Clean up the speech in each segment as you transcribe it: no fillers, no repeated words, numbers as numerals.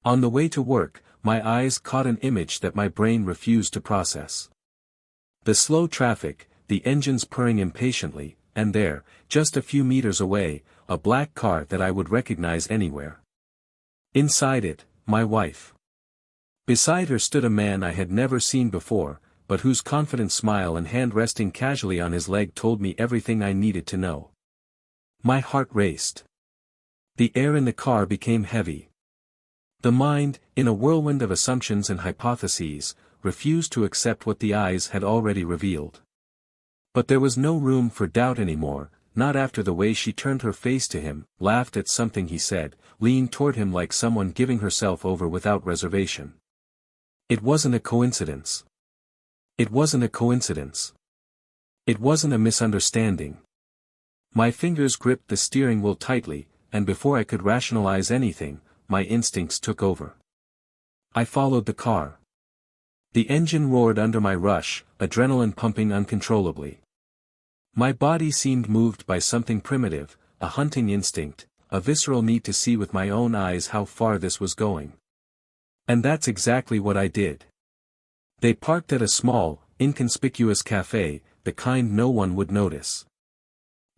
On the way to work, my eyes caught an image that my brain refused to process. The slow traffic, the engines purring impatiently, and there, just a few meters away, a black car that I would recognize anywhere. Inside it, my wife. Beside her stood a man I had never seen before, but whose confident smile and hand resting casually on his leg told me everything I needed to know. My heart raced. The air in the car became heavy. The mind, in a whirlwind of assumptions and hypotheses, refused to accept what the eyes had already revealed. But there was no room for doubt anymore, not after the way she turned her face to him, laughed at something he said, leaned toward him like someone giving herself over without reservation. It wasn't a coincidence. It wasn't a coincidence. It wasn't a misunderstanding. My fingers gripped the steering wheel tightly, and before I could rationalize anything, my instincts took over. I followed the car. The engine roared under my rush, adrenaline pumping uncontrollably. My body seemed moved by something primitive, a hunting instinct, a visceral need to see with my own eyes how far this was going. And that's exactly what I did. They parked at a small, inconspicuous cafe, the kind no one would notice.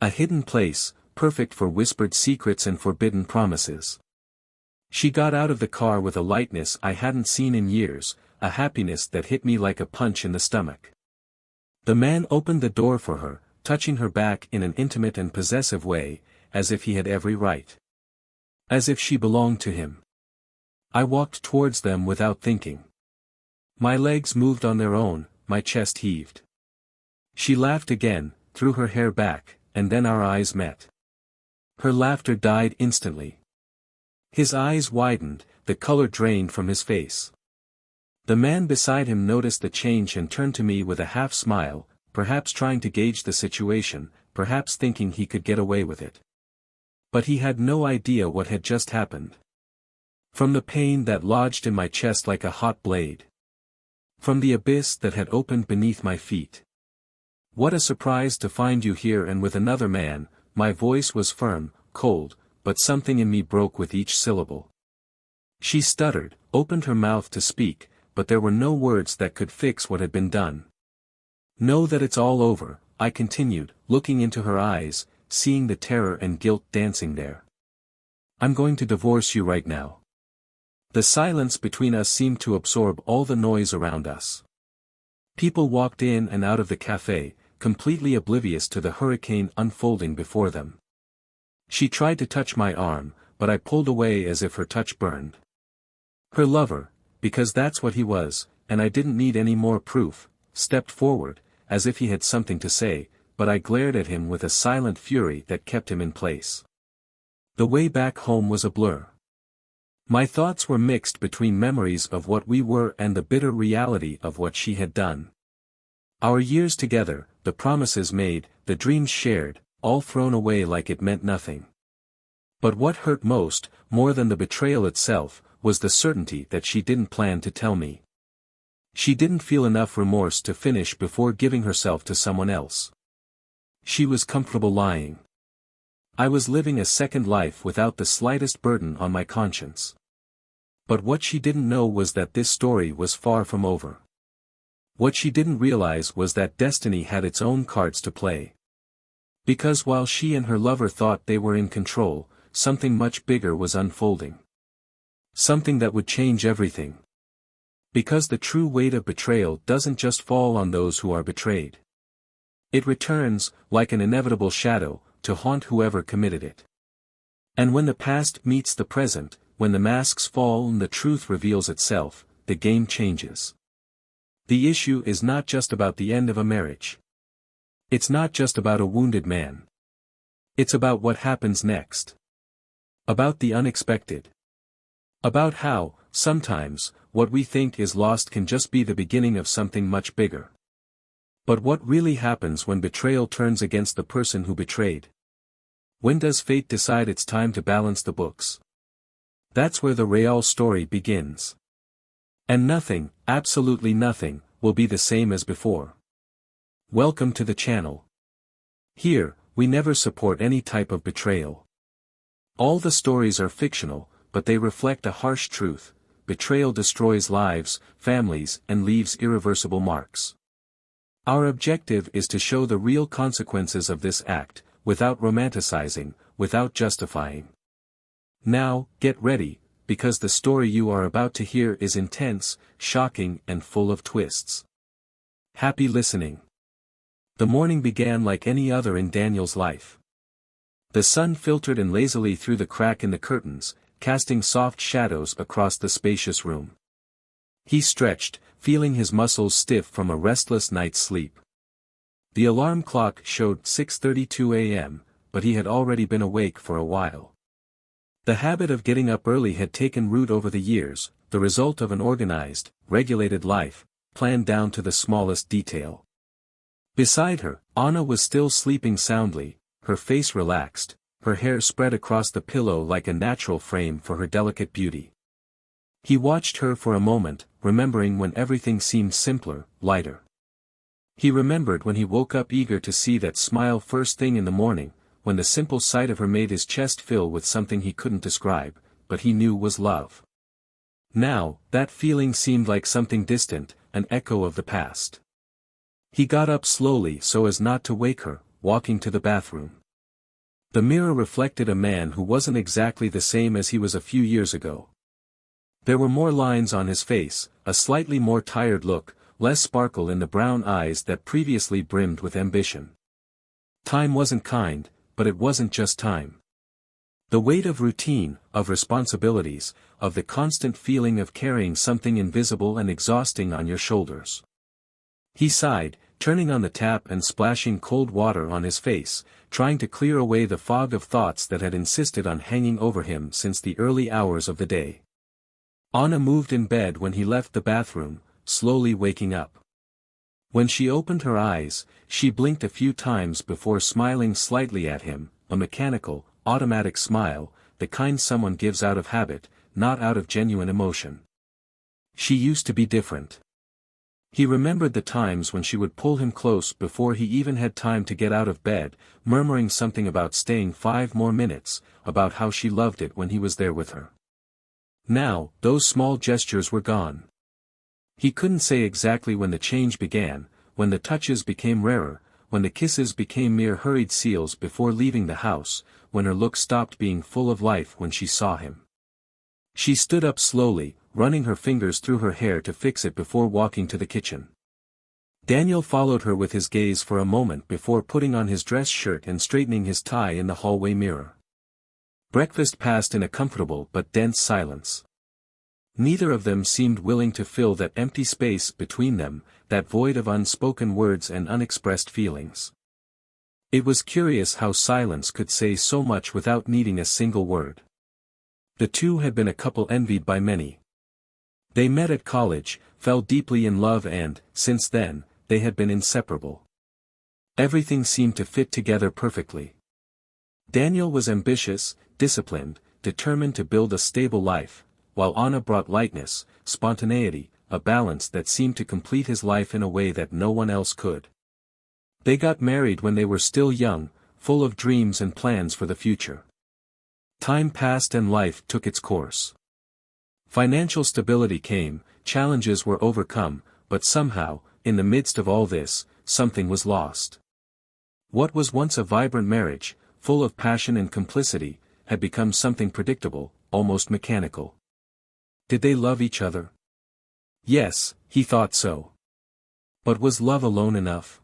A hidden place, perfect for whispered secrets and forbidden promises. She got out of the car with a lightness I hadn't seen in years, a happiness that hit me like a punch in the stomach. The man opened the door for her, touching her back in an intimate and possessive way, as if he had every right. As if she belonged to him. I walked towards them without thinking. My legs moved on their own, my chest heaved. She laughed again, threw her hair back, and then our eyes met. Her laughter died instantly. His eyes widened, the color drained from his face. The man beside him noticed the change and turned to me with a half smile, perhaps trying to gauge the situation, perhaps thinking he could get away with it. But he had no idea what had just happened. From the pain that lodged in my chest like a hot blade. From the abyss that had opened beneath my feet. What a surprise to find you here and with another man. My voice was firm, cold, but something in me broke with each syllable. She stuttered, opened her mouth to speak, but there were no words that could fix what had been done. Know that it's all over, I continued, looking into her eyes, seeing the terror and guilt dancing there. I'm going to divorce you right now. The silence between us seemed to absorb all the noise around us. People walked in and out of the cafe, completely oblivious to the hurricane unfolding before them. She tried to touch my arm, but I pulled away as if her touch burned. Her lover, because that's what he was, and I didn't need any more proof, stepped forward, as if he had something to say, but I glared at him with a silent fury that kept him in place. The way back home was a blur. My thoughts were mixed between memories of what we were and the bitter reality of what she had done. Our years together, the promises made, the dreams shared, all thrown away like it meant nothing. But what hurt most, more than the betrayal itself, was the certainty that she didn't plan to tell me. She didn't feel enough remorse to finish before giving herself to someone else. She was comfortable lying. I was living a second life without the slightest burden on my conscience. But what she didn't know was that this story was far from over. What she didn't realize was that destiny had its own cards to play. Because while she and her lover thought they were in control, something much bigger was unfolding. Something that would change everything. Because the true weight of betrayal doesn't just fall on those who are betrayed. It returns, like an inevitable shadow, to haunt whoever committed it. And when the past meets the present, when the masks fall and the truth reveals itself, the game changes. The issue is not just about the end of a marriage. It's not just about a wounded man. It's about what happens next. About the unexpected. About how, sometimes, what we think is lost can just be the beginning of something much bigger. But what really happens when betrayal turns against the person who betrayed? When does fate decide it's time to balance the books? That's where the real story begins. And nothing, absolutely nothing, will be the same as before. Welcome to the channel. Here, we never support any type of betrayal. All the stories are fictional, but they reflect a harsh truth. betrayal destroys lives, families, and leaves irreversible marks. Our objective is to show the real consequences of this act, without romanticizing, without justifying. Now, get ready, because the story you are about to hear is intense, shocking, and full of twists. Happy listening. The morning began like any other in Daniel's life. The sun filtered in lazily through the crack in the curtains, casting soft shadows across the spacious room. He stretched, feeling his muscles stiff from a restless night's sleep. The alarm clock showed 6:32 a.m., but he had already been awake for a while. The habit of getting up early had taken root over the years, the result of an organized, regulated life, planned down to the smallest detail. Beside her, Anna was still sleeping soundly, her face relaxed, her hair spread across the pillow like a natural frame for her delicate beauty. He watched her for a moment, remembering when everything seemed simpler, lighter. He remembered when he woke up eager to see that smile first thing in the morning, when the simple sight of her made his chest fill with something he couldn't describe, but he knew was love. Now, that feeling seemed like something distant, an echo of the past. He got up slowly so as not to wake her, walking to the bathroom. The mirror reflected a man who wasn't exactly the same as he was a few years ago. There were more lines on his face, a slightly more tired look, less sparkle in the brown eyes that previously brimmed with ambition. Time wasn't kind, but it wasn't just time. The weight of routine, of responsibilities, of the constant feeling of carrying something invisible and exhausting on your shoulders. He sighed, turning on the tap and splashing cold water on his face, trying to clear away the fog of thoughts that had insisted on hanging over him since the early hours of the day. Anna moved in bed when he left the bathroom, slowly waking up. When she opened her eyes, she blinked a few times before smiling slightly at him, a mechanical, automatic smile, the kind someone gives out of habit, not out of genuine emotion. She used to be different. He remembered the times when she would pull him close before he even had time to get out of bed, murmuring something about staying 5 more minutes, about how she loved it when he was there with her. Now, those small gestures were gone. He couldn't say exactly when the change began, when the touches became rarer, when the kisses became mere hurried seals before leaving the house, when her look stopped being full of life when she saw him. She stood up slowly, running her fingers through her hair to fix it before walking to the kitchen. Daniel followed her with his gaze for a moment before putting on his dress shirt and straightening his tie in the hallway mirror. Breakfast passed in a comfortable but dense silence. Neither of them seemed willing to fill that empty space between them, that void of unspoken words and unexpressed feelings. It was curious how silence could say so much without needing a single word. The two had been a couple envied by many. They met at college, fell deeply in love and, since then, they had been inseparable. Everything seemed to fit together perfectly. Daniel was ambitious, disciplined, determined to build a stable life, while Anna brought lightness, spontaneity, a balance that seemed to complete his life in a way that no one else could. They got married when they were still young, full of dreams and plans for the future. Time passed and life took its course. Financial stability came, challenges were overcome, but somehow, in the midst of all this, something was lost. What was once a vibrant marriage, full of passion and complicity, had become something predictable, almost mechanical. Did they love each other? Yes, he thought so. But was love alone enough?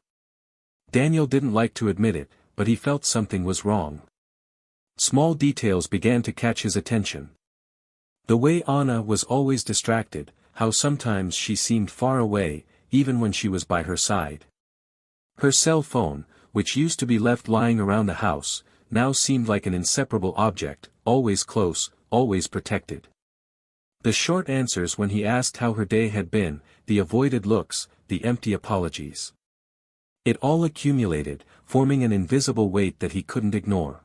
Daniel didn't like to admit it, but he felt something was wrong. Small details began to catch his attention. The way Anna was always distracted, how sometimes she seemed far away, even when she was by her side. Her cell phone, which used to be left lying around the house, now seemed like an inseparable object, always close, always protected. The short answers when he asked how her day had been, the avoided looks, the empty apologies. It all accumulated, forming an invisible weight that he couldn't ignore.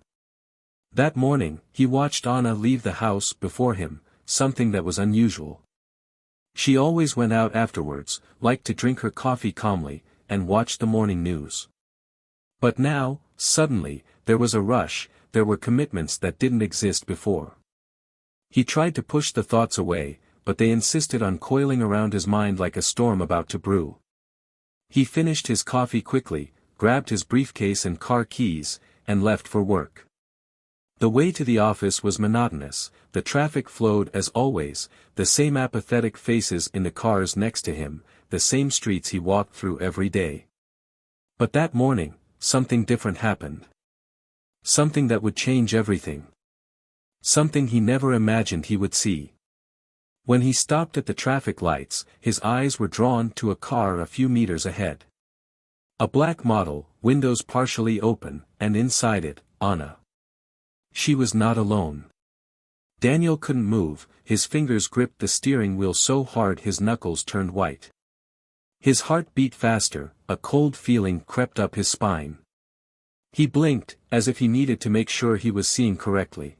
That morning, he watched Anna leave the house before him, something that was unusual. She always went out afterwards, liked to drink her coffee calmly, and watch the morning news. But now, suddenly, there was a rush, there were commitments that didn't exist before. He tried to push the thoughts away, but they insisted on coiling around his mind like a storm about to brew. He finished his coffee quickly, grabbed his briefcase and car keys, and left for work. The way to the office was monotonous, the traffic flowed as always, the same apathetic faces in the cars next to him, the same streets he walked through every day. But that morning, something different happened. Something that would change everything. Something he never imagined he would see. When he stopped at the traffic lights, his eyes were drawn to a car a few meters ahead. A black model, windows partially open, and inside it, Anna. She was not alone. Daniel couldn't move, his fingers gripped the steering wheel so hard his knuckles turned white. His heart beat faster, a cold feeling crept up his spine. He blinked, as if he needed to make sure he was seeing correctly.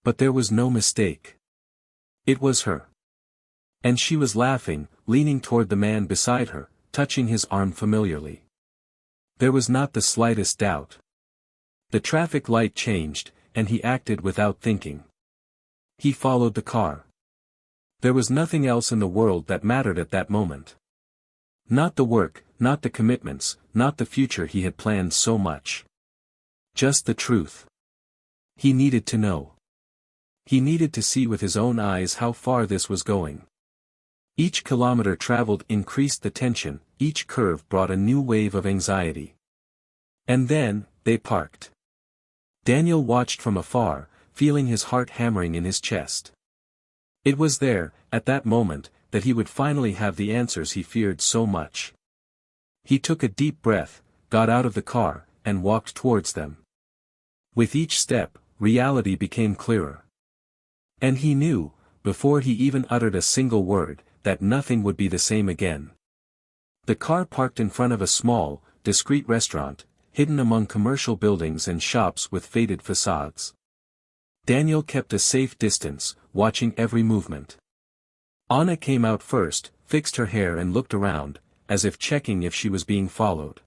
But there was no mistake. It was her. And she was laughing, leaning toward the man beside her, touching his arm familiarly. There was not the slightest doubt. The traffic light changed, and he acted without thinking. He followed the car. There was nothing else in the world that mattered at that moment. Not the work, not the commitments, not the future he had planned so much. Just the truth. He needed to know. He needed to see with his own eyes how far this was going. Each kilometer traveled increased the tension, each curve brought a new wave of anxiety. And then, they parked. Daniel watched from afar, feeling his heart hammering in his chest. It was there, at that moment, that he would finally have the answers he feared so much. He took a deep breath, got out of the car, and walked towards them. With each step, reality became clearer. And he knew, before he even uttered a single word, that nothing would be the same again. The car parked in front of a small, discreet restaurant, hidden among commercial buildings and shops with faded facades. Daniel kept a safe distance, watching every movement. Anna came out first, fixed her hair and looked around, as if checking if she was being followed.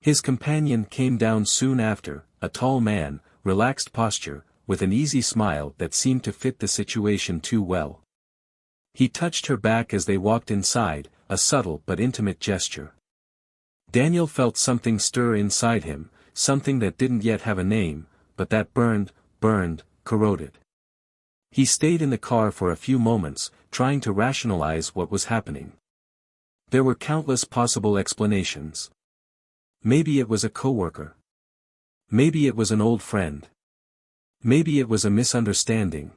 His companion came down soon after, a tall man, relaxed posture, with an easy smile that seemed to fit the situation too well. He touched her back as they walked inside, a subtle but intimate gesture. Daniel felt something stir inside him, something that didn't yet have a name, but that burned, corroded. He stayed in the car for a few moments, trying to rationalize what was happening. There were countless possible explanations. Maybe it was a coworker. Maybe it was an old friend. Maybe it was a misunderstanding.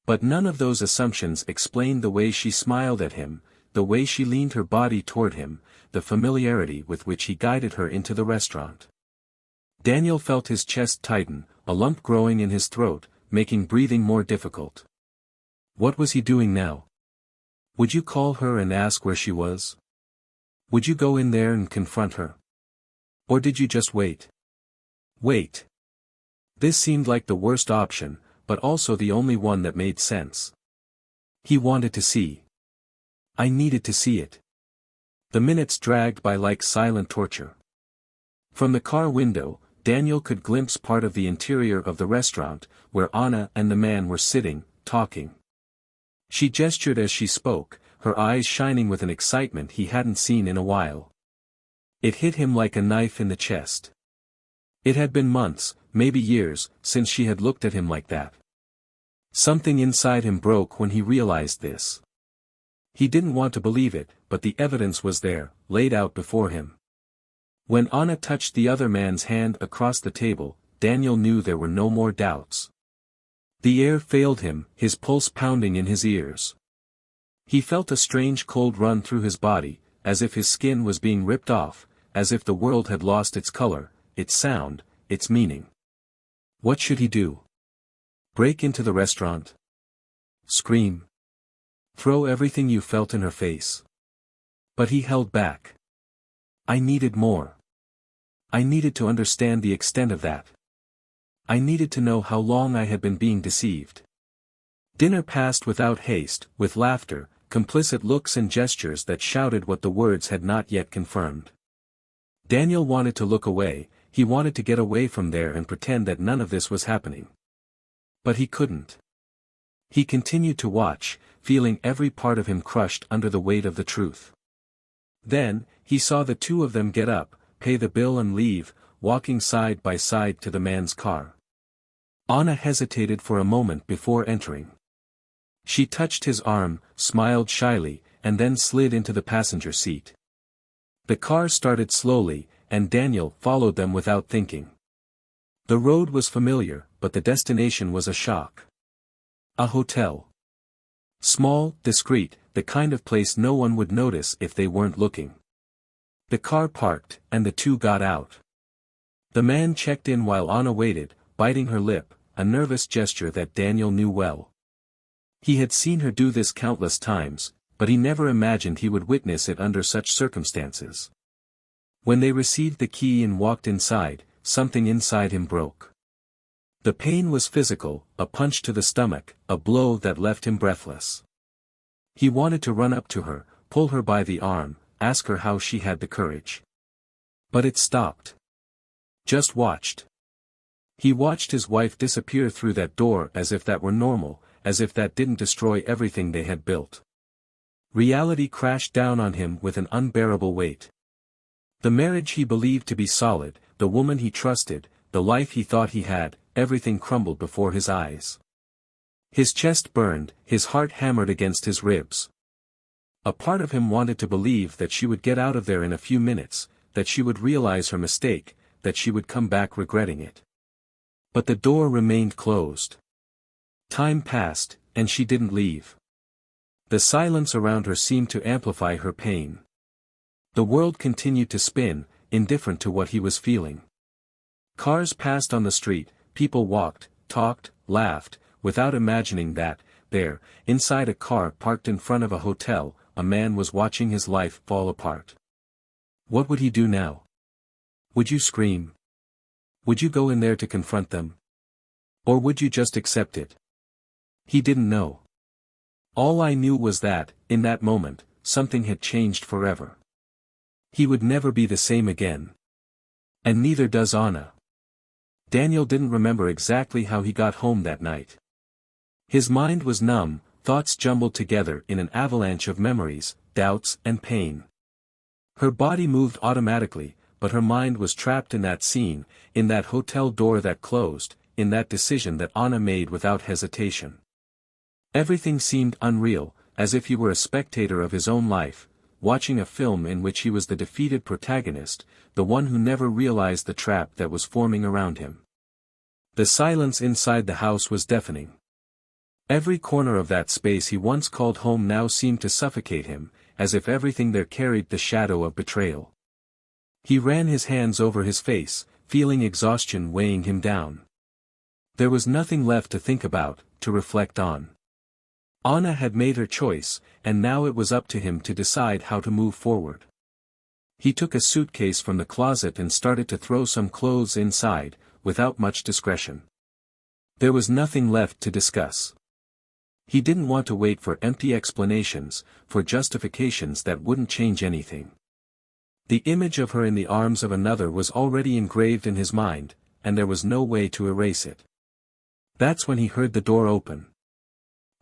But none of those assumptions explained the way she smiled at him, the way she leaned her body toward him, the familiarity with which he guided her into the restaurant. Daniel felt his chest tighten, a lump growing in his throat, making breathing more difficult. What was he doing now? Would you call her and ask where she was? Would you go in there and confront her? Or did you just wait? Wait. This seemed like the worst option, but also the only one that made sense. He wanted to see. I needed to see it. The minutes dragged by like silent torture. From the car window, Daniel could glimpse part of the interior of the restaurant, where Anna and the man were sitting, talking. She gestured as she spoke, her eyes shining with an excitement he hadn't seen in a while. It hit him like a knife in the chest. It had been months, maybe years, since she had looked at him like that. Something inside him broke when he realized this. He didn't want to believe it, but the evidence was there, laid out before him. When Anna touched the other man's hand across the table, Daniel knew there were no more doubts. The air failed him, his pulse pounding in his ears. He felt a strange cold run through his body, as if his skin was being ripped off, as if the world had lost its color, its sound, its meaning. What should he do? Break into the restaurant? Scream? Throw everything you felt in her face? But he held back. I needed more. I needed to understand the extent of that. I needed to know how long I had been being deceived. Dinner passed without haste, with laughter, complicit looks and gestures that shouted what the words had not yet confirmed. Daniel wanted to look away, he wanted to get away from there and pretend that none of this was happening. But he couldn't. He continued to watch, feeling every part of him crushed under the weight of the truth. Then, he saw the two of them get up, pay the bill and leave, walking side by side to the man's car. Anna hesitated for a moment before entering. She touched his arm, smiled shyly, and then slid into the passenger seat. The car started slowly, and Daniel followed them without thinking. The road was familiar, but the destination was a shock. A hotel. Small, discreet, the kind of place no one would notice if they weren't looking. The car parked, and the two got out. The man checked in while Anna waited, biting her lip, a nervous gesture that Daniel knew well. He had seen her do this countless times, but he never imagined he would witness it under such circumstances. When they received the key and walked inside, something inside him broke. The pain was physical, a punch to the stomach, a blow that left him breathless. He wanted to run up to her, pull her by the arm, ask her how she had the courage. But it stopped. Just watched. He watched his wife disappear through that door as if that were normal, as if that didn't destroy everything they had built. Reality crashed down on him with an unbearable weight. The marriage he believed to be solid, the woman he trusted, the life he thought he had, everything crumbled before his eyes. His chest burned, his heart hammered against his ribs. A part of him wanted to believe that she would get out of there in a few minutes, that she would realize her mistake, that she would come back regretting it. But the door remained closed. Time passed, and she didn't leave. The silence around her seemed to amplify her pain. The world continued to spin, indifferent to what he was feeling. Cars passed on the street, people walked, talked, laughed, without imagining that, there, inside a car parked in front of a hotel, a man was watching his life fall apart. What would he do now? Would you scream? Would you go in there to confront them? Or would you just accept it? He didn't know. All I knew was that, in that moment, something had changed forever. He would never be the same again. And neither does Anna. Daniel didn't remember exactly how he got home that night. His mind was numb, thoughts jumbled together in an avalanche of memories, doubts, and pain. Her body moved automatically, but her mind was trapped in that scene, in that hotel door that closed, in that decision that Anna made without hesitation. Everything seemed unreal, as if he were a spectator of his own life, watching a film in which he was the defeated protagonist, the one who never realized the trap that was forming around him. The silence inside the house was deafening. Every corner of that space he once called home now seemed to suffocate him, as if everything there carried the shadow of betrayal. He ran his hands over his face, feeling exhaustion weighing him down. There was nothing left to think about, to reflect on. Anna had made her choice, and now it was up to him to decide how to move forward. He took a suitcase from the closet and started to throw some clothes inside, without much discretion. There was nothing left to discuss. He didn't want to wait for empty explanations, for justifications that wouldn't change anything. The image of her in the arms of another was already engraved in his mind, and there was no way to erase it. That's when he heard the door open.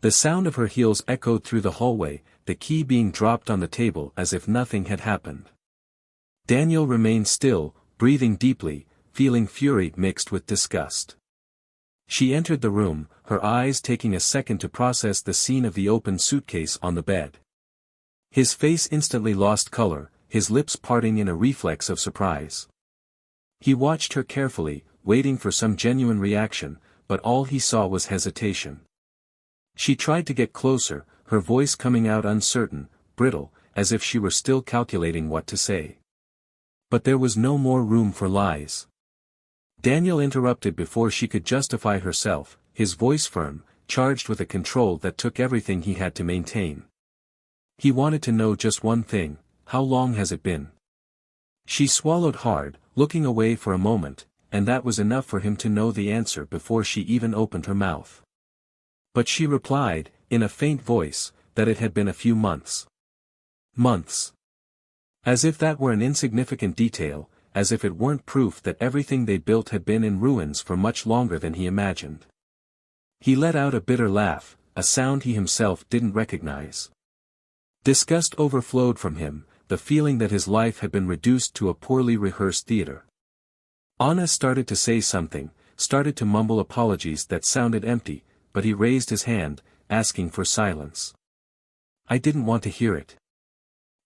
The sound of her heels echoed through the hallway, the key being dropped on the table as if nothing had happened. Daniel remained still, breathing deeply, feeling fury mixed with disgust. She entered the room, her eyes taking a second to process the scene of the open suitcase on the bed. His face instantly lost color, his lips parting in a reflex of surprise. He watched her carefully, waiting for some genuine reaction, but all he saw was hesitation. She tried to get closer, her voice coming out uncertain, brittle, as if she were still calculating what to say. But there was no more room for lies. Daniel interrupted before she could justify herself, his voice firm, charged with a control that took everything he had to maintain. He wanted to know just one thing: how long has it been? She swallowed hard, looking away for a moment, and that was enough for him to know the answer before she even opened her mouth. But she replied, in a faint voice, that it had been a few months. Months. As if that were an insignificant detail, as if it weren't proof that everything they built had been in ruins for much longer than he imagined. He let out a bitter laugh, a sound he himself didn't recognize. Disgust overflowed from him, the feeling that his life had been reduced to a poorly rehearsed theater. Anna started to say something, started to mumble apologies that sounded empty, but he raised his hand, asking for silence. I didn't want to hear it.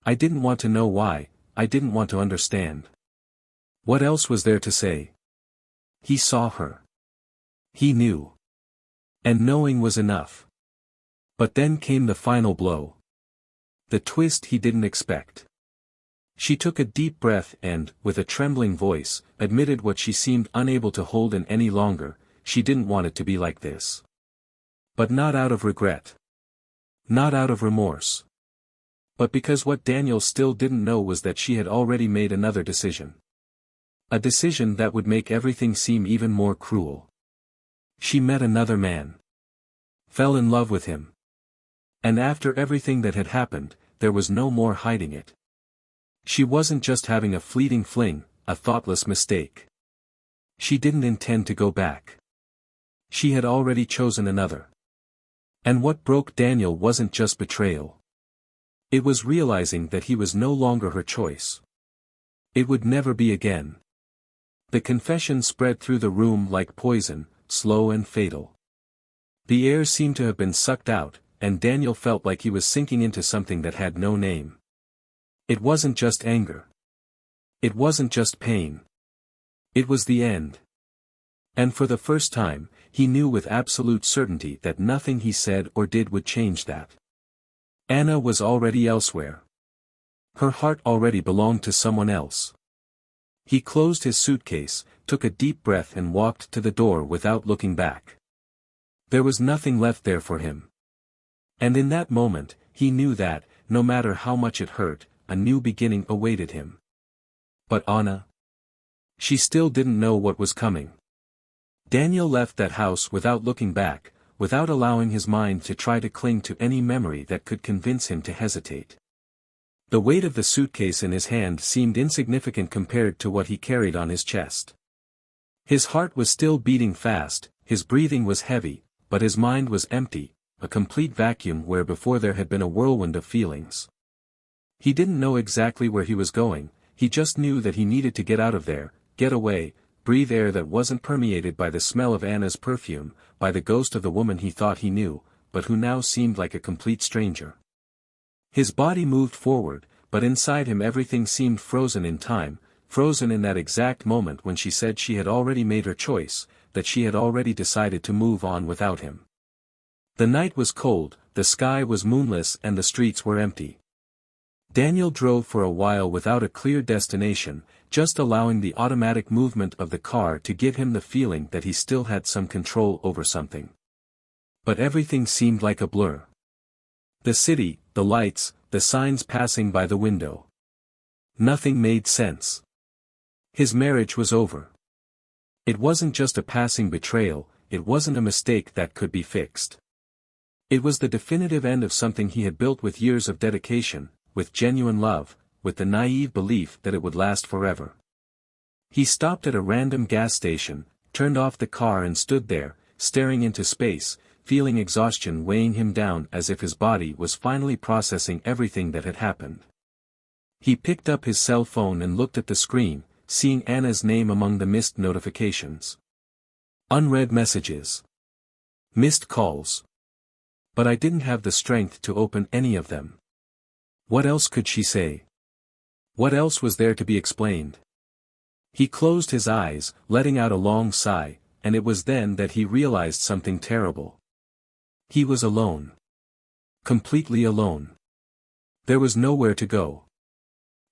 I didn't want to know why, I didn't want to understand. What else was there to say? He saw her. He knew. And knowing was enough. But then came the final blow. The twist he didn't expect. She took a deep breath and, with a trembling voice, admitted what she seemed unable to hold in any longer: she didn't want it to be like this. But not out of regret. Not out of remorse. But because what Daniel still didn't know was that she had already made another decision. A decision that would make everything seem even more cruel. She met another man. Fell in love with him. And after everything that had happened, there was no more hiding it. She wasn't just having a fleeting fling, a thoughtless mistake. She didn't intend to go back. She had already chosen another. And what broke Daniel wasn't just betrayal. It was realizing that he was no longer her choice. It would never be again. The confession spread through the room like poison, slow and fatal. The air seemed to have been sucked out, and Daniel felt like he was sinking into something that had no name. It wasn't just anger. It wasn't just pain. It was the end. And for the first time, he knew with absolute certainty that nothing he said or did would change that. Anna was already elsewhere. Her heart already belonged to someone else. He closed his suitcase, took a deep breath and walked to the door without looking back. There was nothing left there for him. And in that moment, he knew that, no matter how much it hurt, a new beginning awaited him. But Anna? She still didn't know what was coming. Daniel left that house without looking back, without allowing his mind to try to cling to any memory that could convince him to hesitate. The weight of the suitcase in his hand seemed insignificant compared to what he carried on his chest. His heart was still beating fast, his breathing was heavy, but his mind was empty, a complete vacuum where before there had been a whirlwind of feelings. He didn't know exactly where he was going, he just knew that he needed to get out of there, get away, breathe air that wasn't permeated by the smell of Anna's perfume, by the ghost of the woman he thought he knew, but who now seemed like a complete stranger. His body moved forward, but inside him everything seemed frozen in time, frozen in that exact moment when she said she had already made her choice, that she had already decided to move on without him. The night was cold, the sky was moonless and the streets were empty. Daniel drove for a while without a clear destination, just allowing the automatic movement of the car to give him the feeling that he still had some control over something. But everything seemed like a blur. The city, the lights, the signs passing by the window. Nothing made sense. His marriage was over. It wasn't just a passing betrayal, it wasn't a mistake that could be fixed. It was the definitive end of something he had built with years of dedication, with genuine love, with the naive belief that it would last forever. He stopped at a random gas station, turned off the car and stood there, staring into space, feeling exhaustion weighing him down as if his body was finally processing everything that had happened. He picked up his cell phone and looked at the screen, seeing Anna's name among the missed notifications. Unread messages. Missed calls. But I didn't have the strength to open any of them. What else could she say? What else was there to be explained? He closed his eyes, letting out a long sigh, and it was then that he realized something terrible. He was alone. Completely alone. There was nowhere to go.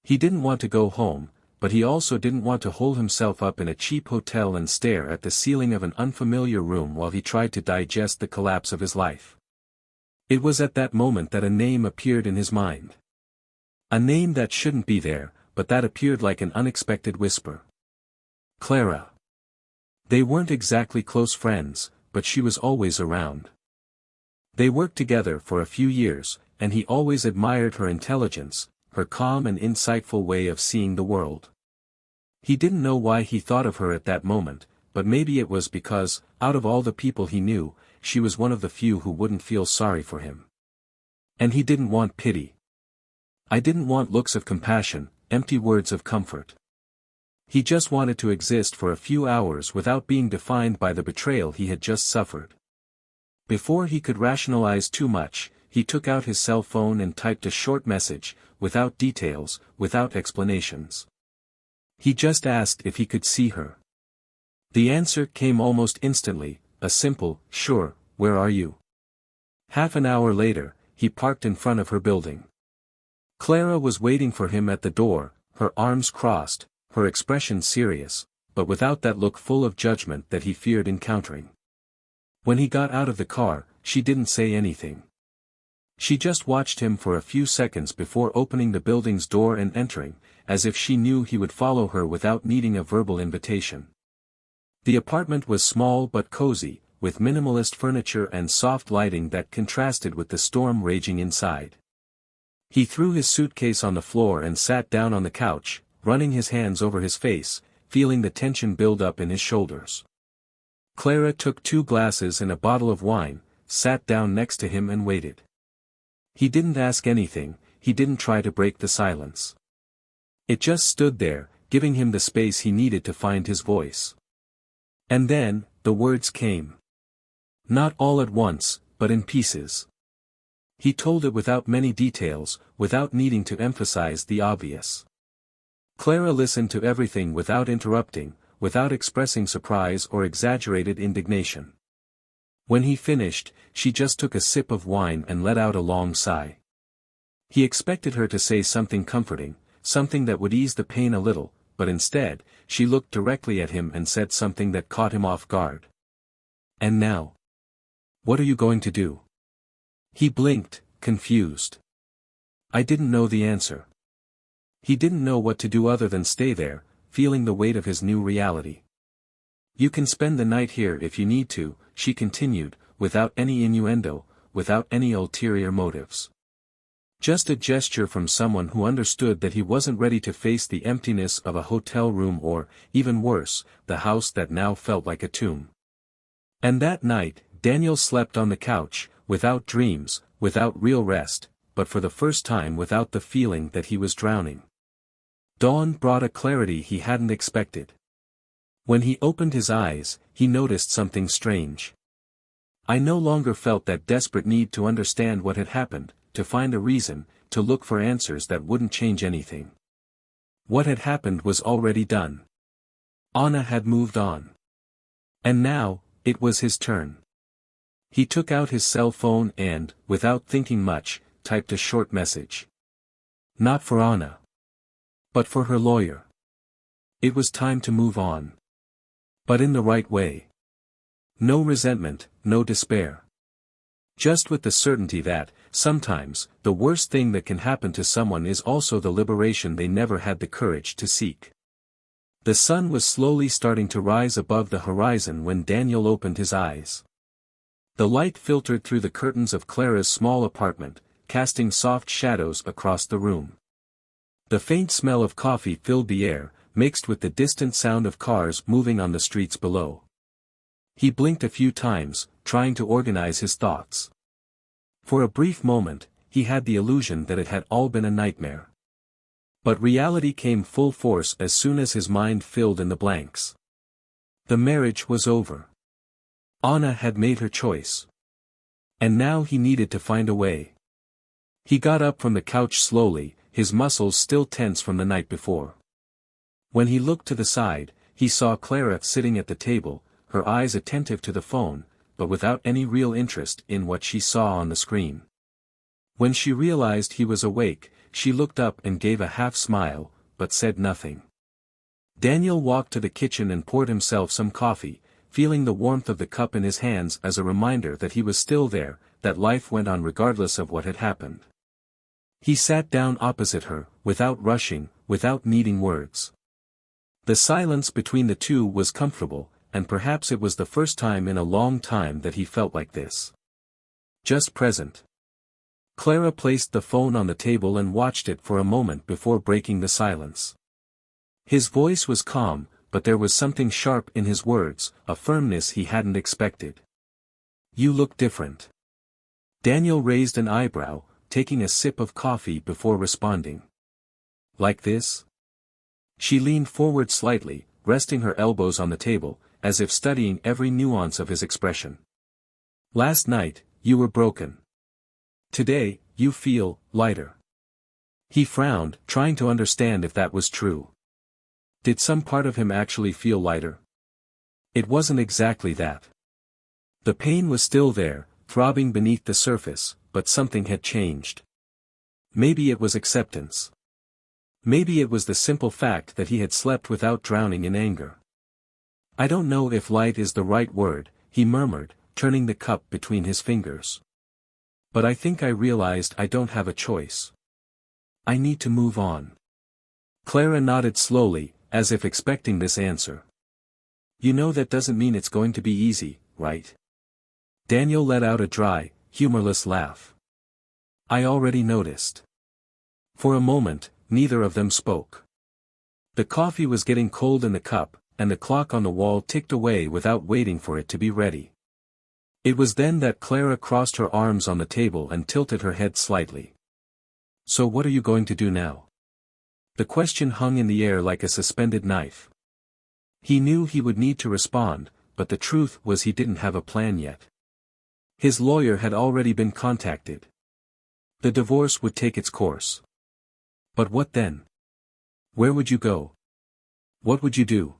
He didn't want to go home, but he also didn't want to hold himself up in a cheap hotel and stare at the ceiling of an unfamiliar room while he tried to digest the collapse of his life. It was at that moment that a name appeared in his mind. A name that shouldn't be there, but that appeared like an unexpected whisper. Clara. They weren't exactly close friends, but she was always around. They worked together for a few years, and he always admired her intelligence, her calm and insightful way of seeing the world. He didn't know why he thought of her at that moment, but maybe it was because, out of all the people he knew, she was one of the few who wouldn't feel sorry for him. And he didn't want pity. I didn't want looks of compassion, empty words of comfort. He just wanted to exist for a few hours without being defined by the betrayal he had just suffered. Before he could rationalize too much, he took out his cell phone and typed a short message, without details, without explanations. He just asked if he could see her. The answer came almost instantly, a simple, "Sure, where are you?" Half an hour later, he parked in front of her building. Clara was waiting for him at the door, her arms crossed, her expression serious, but without that look full of judgment that he feared encountering. When he got out of the car, she didn't say anything. She just watched him for a few seconds before opening the building's door and entering, as if she knew he would follow her without needing a verbal invitation. The apartment was small but cozy, with minimalist furniture and soft lighting that contrasted with the storm raging inside. He threw his suitcase on the floor and sat down on the couch, running his hands over his face, feeling the tension build up in his shoulders. Clara took 2 glasses and a bottle of wine, sat down next to him and waited. He didn't ask anything, he didn't try to break the silence. It just stood there, giving him the space he needed to find his voice. And then, the words came. Not all at once, but in pieces. He told it without many details, without needing to emphasize the obvious. Clara listened to everything without interrupting, without expressing surprise or exaggerated indignation. When he finished, she just took a sip of wine and let out a long sigh. He expected her to say something comforting, something that would ease the pain a little, but instead, she looked directly at him and said something that caught him off guard. "And now? What are you going to do?" He blinked, confused. I didn't know the answer. He didn't know what to do other than stay there, feeling the weight of his new reality. "You can spend the night here if you need to," she continued, without any innuendo, without any ulterior motives. Just a gesture from someone who understood that he wasn't ready to face the emptiness of a hotel room or, even worse, the house that now felt like a tomb. And that night, Daniel slept on the couch, without dreams, without real rest, but for the first time without the feeling that he was drowning. Dawn brought a clarity he hadn't expected. When he opened his eyes, he noticed something strange. I no longer felt that desperate need to understand what had happened, to find a reason, to look for answers that wouldn't change anything. What had happened was already done. Anna had moved on. And now, it was his turn. He took out his cell phone and, without thinking much, typed a short message. Not for Anna, but for her lawyer. It was time to move on. But in the right way. No resentment, no despair. Just with the certainty that, sometimes, the worst thing that can happen to someone is also the liberation they never had the courage to seek. The sun was slowly starting to rise above the horizon when Daniel opened his eyes. The light filtered through the curtains of Clara's small apartment, casting soft shadows across the room. The faint smell of coffee filled the air, mixed with the distant sound of cars moving on the streets below. He blinked a few times, trying to organize his thoughts. For a brief moment, he had the illusion that it had all been a nightmare. But reality came full force as soon as his mind filled in the blanks. The marriage was over. Anna had made her choice. And now he needed to find a way. He got up from the couch slowly, his muscles still tense from the night before. When he looked to the side, he saw Clara sitting at the table, her eyes attentive to the phone, but without any real interest in what she saw on the screen. When she realized he was awake, she looked up and gave a half smile, but said nothing. Daniel walked to the kitchen and poured himself some coffee, feeling the warmth of the cup in his hands as a reminder that he was still there, that life went on regardless of what had happened. He sat down opposite her, without rushing, without needing words. The silence between the two was comfortable, and perhaps it was the first time in a long time that he felt like this. Just present. Clara placed the phone on the table and watched it for a moment before breaking the silence. His voice was calm, but there was something sharp in his words, a firmness he hadn't expected. You look different. Daniel raised an eyebrow, taking a sip of coffee before responding. Like this? She leaned forward slightly, resting her elbows on the table, as if studying every nuance of his expression. Last night, you were broken. Today, you feel lighter. He frowned, trying to understand if that was true. Did some part of him actually feel lighter? It wasn't exactly that. The pain was still there, throbbing beneath the surface, but something had changed. Maybe it was acceptance. Maybe it was the simple fact that he had slept without drowning in anger. I don't know if light is the right word, he murmured, turning the cup between his fingers. But I think I realized I don't have a choice. I need to move on. Clara nodded slowly, as if expecting this answer. You know that doesn't mean it's going to be easy, right? Daniel let out a dry, humorless laugh. I already noticed. For a moment, neither of them spoke. The coffee was getting cold in the cup, and the clock on the wall ticked away without waiting for it to be ready. It was then that Clara crossed her arms on the table and tilted her head slightly. So what are you going to do now? The question hung in the air like a suspended knife. He knew he would need to respond, but the truth was he didn't have a plan yet. His lawyer had already been contacted. The divorce would take its course. But what then? Where would you go? What would you do?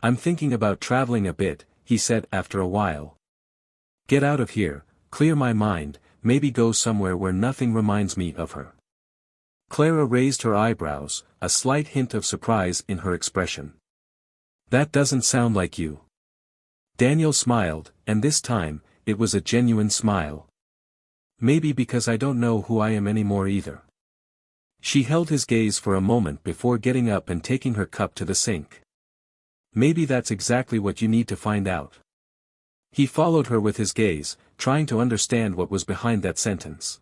I'm thinking about traveling a bit, he said after a while. Get out of here, clear my mind, maybe go somewhere where nothing reminds me of her. Clara raised her eyebrows, a slight hint of surprise in her expression. That doesn't sound like you. Daniel smiled, and this time, it was a genuine smile. Maybe because I don't know who I am anymore either. She held his gaze for a moment before getting up and taking her cup to the sink. Maybe that's exactly what you need to find out. He followed her with his gaze, trying to understand what was behind that sentence.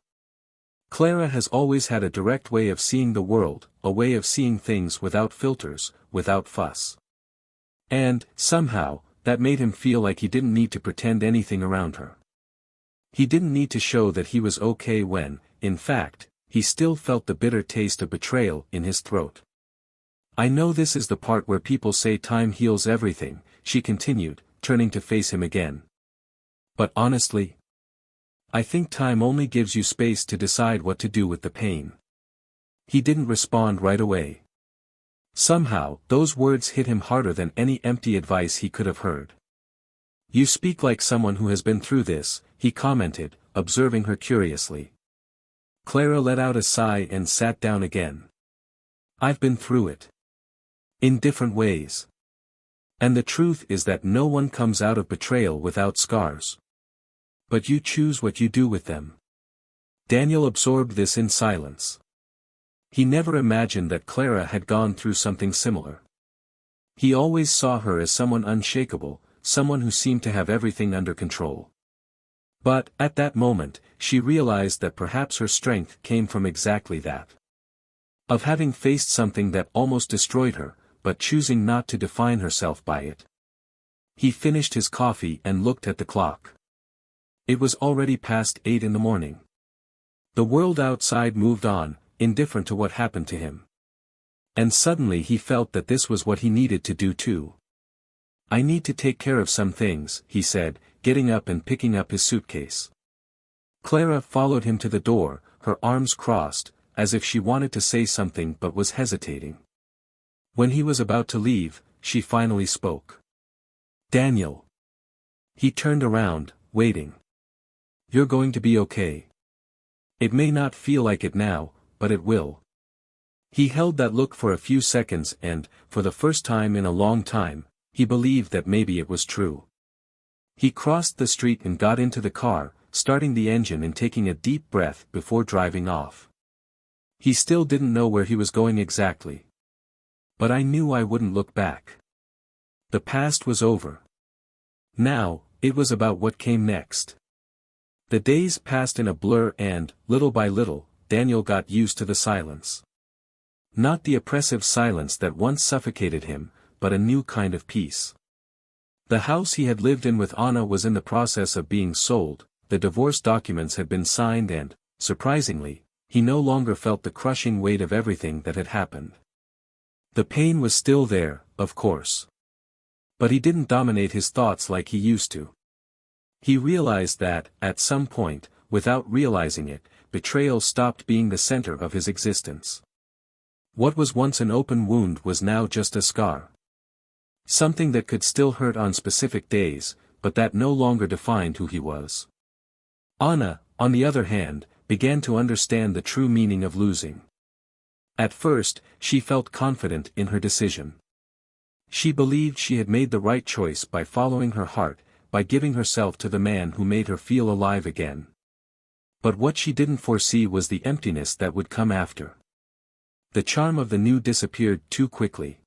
Clara has always had a direct way of seeing the world, a way of seeing things without filters, without fuss. And, somehow, that made him feel like he didn't need to pretend anything around her. He didn't need to show that he was okay when, in fact, he still felt the bitter taste of betrayal in his throat. I know this is the part where people say time heals everything, she continued, turning to face him again. But honestly, I think time only gives you space to decide what to do with the pain. He didn't respond right away. Somehow, those words hit him harder than any empty advice he could have heard. You speak like someone who has been through this, he commented, observing her curiously. Clara let out a sigh and sat down again. I've been through it. In different ways. And the truth is that no one comes out of betrayal without scars. But you choose what you do with them. Daniel absorbed this in silence. He never imagined that Clara had gone through something similar. He always saw her as someone unshakable, someone who seemed to have everything under control. But, at that moment, she realized that perhaps her strength came from exactly that. Of having faced something that almost destroyed her, but choosing not to define herself by it. He finished his coffee and looked at the clock. It was already past 8 in the morning. The world outside moved on, indifferent to what happened to him. And suddenly he felt that this was what he needed to do too. I need to take care of some things, he said, getting up and picking up his suitcase. Clara followed him to the door, her arms crossed, as if she wanted to say something but was hesitating. When he was about to leave, she finally spoke. Daniel. He turned around, waiting. You're going to be okay. It may not feel like it now, but it will. He held that look for a few seconds and, for the first time in a long time, he believed that maybe it was true. He crossed the street and got into the car, starting the engine and taking a deep breath before driving off. He still didn't know where he was going exactly. But I knew I wouldn't look back. The past was over. Now, it was about what came next. The days passed in a blur and, little by little, Daniel got used to the silence. Not the oppressive silence that once suffocated him, but a new kind of peace. The house he had lived in with Anna was in the process of being sold, the divorce documents had been signed and, surprisingly, he no longer felt the crushing weight of everything that had happened. The pain was still there, of course. But he didn't dominate his thoughts like he used to. He realized that, at some point, without realizing it, betrayal stopped being the center of his existence. What was once an open wound was now just a scar. Something that could still hurt on specific days, but that no longer defined who he was. Anna, on the other hand, began to understand the true meaning of losing. At first, she felt confident in her decision. She believed she had made the right choice by following her heart, by giving herself to the man who made her feel alive again. But what she didn't foresee was the emptiness that would come after. The charm of the new disappeared too quickly.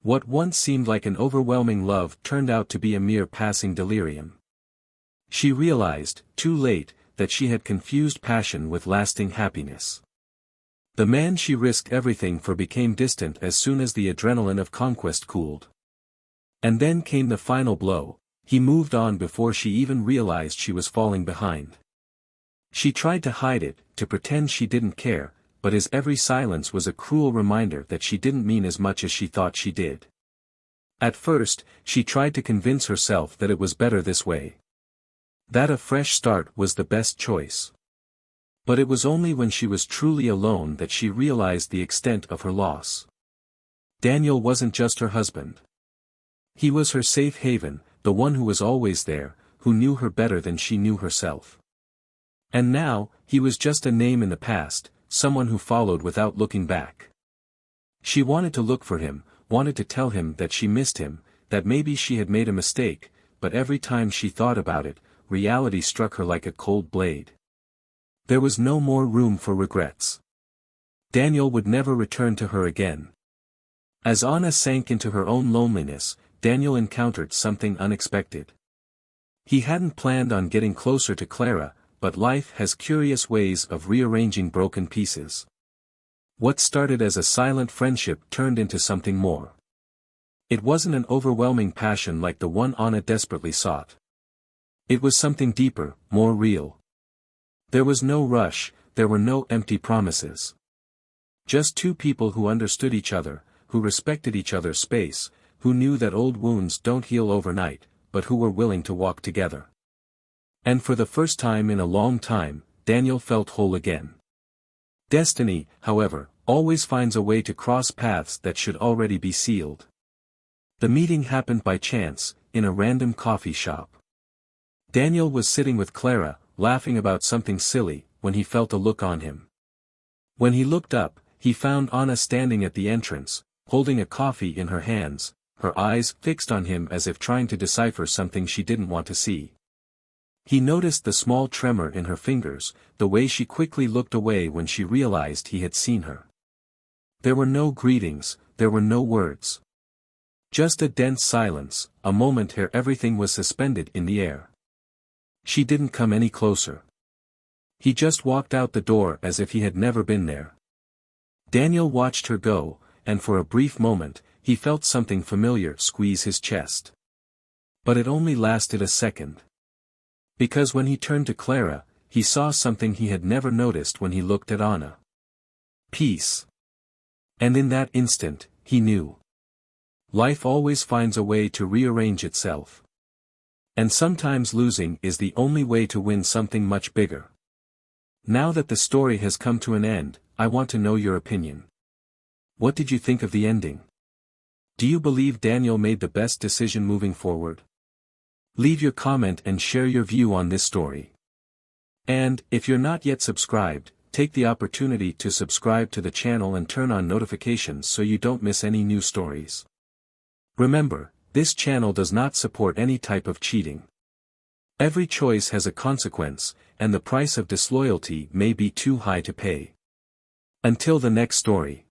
What once seemed like an overwhelming love turned out to be a mere passing delirium. She realized, too late, that she had confused passion with lasting happiness. The man she risked everything for became distant as soon as the adrenaline of conquest cooled. And then came the final blow. He moved on before she even realized she was falling behind. She tried to hide it, to pretend she didn't care, but his every silence was a cruel reminder that she didn't mean as much as she thought she did. At first, she tried to convince herself that it was better this way. That a fresh start was the best choice. But it was only when she was truly alone that she realized the extent of her loss. Daniel wasn't just her husband. He was her safe haven, the one who was always there, who knew her better than she knew herself. And now, he was just a name in the past, someone who followed without looking back. She wanted to look for him, wanted to tell him that she missed him, that maybe she had made a mistake, but every time she thought about it, reality struck her like a cold blade. There was no more room for regrets. Daniel would never return to her again. As Anna sank into her own loneliness, Daniel encountered something unexpected. He hadn't planned on getting closer to Clara, but life has curious ways of rearranging broken pieces. What started as a silent friendship turned into something more. It wasn't an overwhelming passion like the one Anna desperately sought. It was something deeper, more real. There was no rush, there were no empty promises. Just two people who understood each other, who respected each other's space, who knew that old wounds don't heal overnight, but who were willing to walk together. And for the first time in a long time, Daniel felt whole again. Destiny, however, always finds a way to cross paths that should already be sealed. The meeting happened by chance, in a random coffee shop. Daniel was sitting with Clara, laughing about something silly, when he felt a look on him. When he looked up, he found Anna standing at the entrance, holding a coffee in her hands, her eyes fixed on him as if trying to decipher something she didn't want to see. He noticed the small tremor in her fingers, the way she quickly looked away when she realized he had seen her. There were no greetings, there were no words. Just a dense silence, a moment where everything was suspended in the air. She didn't come any closer. He just walked out the door as if he had never been there. Daniel watched her go, and for a brief moment, he felt something familiar squeeze his chest. But it only lasted a second. Because when he turned to Clara, he saw something he had never noticed when he looked at Anna. Peace. And in that instant, he knew. Life always finds a way to rearrange itself. And sometimes losing is the only way to win something much bigger. Now that the story has come to an end, I want to know your opinion. What did you think of the ending? Do you believe Daniel made the best decision moving forward? Leave your comment and share your view on this story. And, if you're not yet subscribed, take the opportunity to subscribe to the channel and turn on notifications so you don't miss any new stories. Remember, this channel does not support any type of cheating. Every choice has a consequence, and the price of disloyalty may be too high to pay. Until the next story.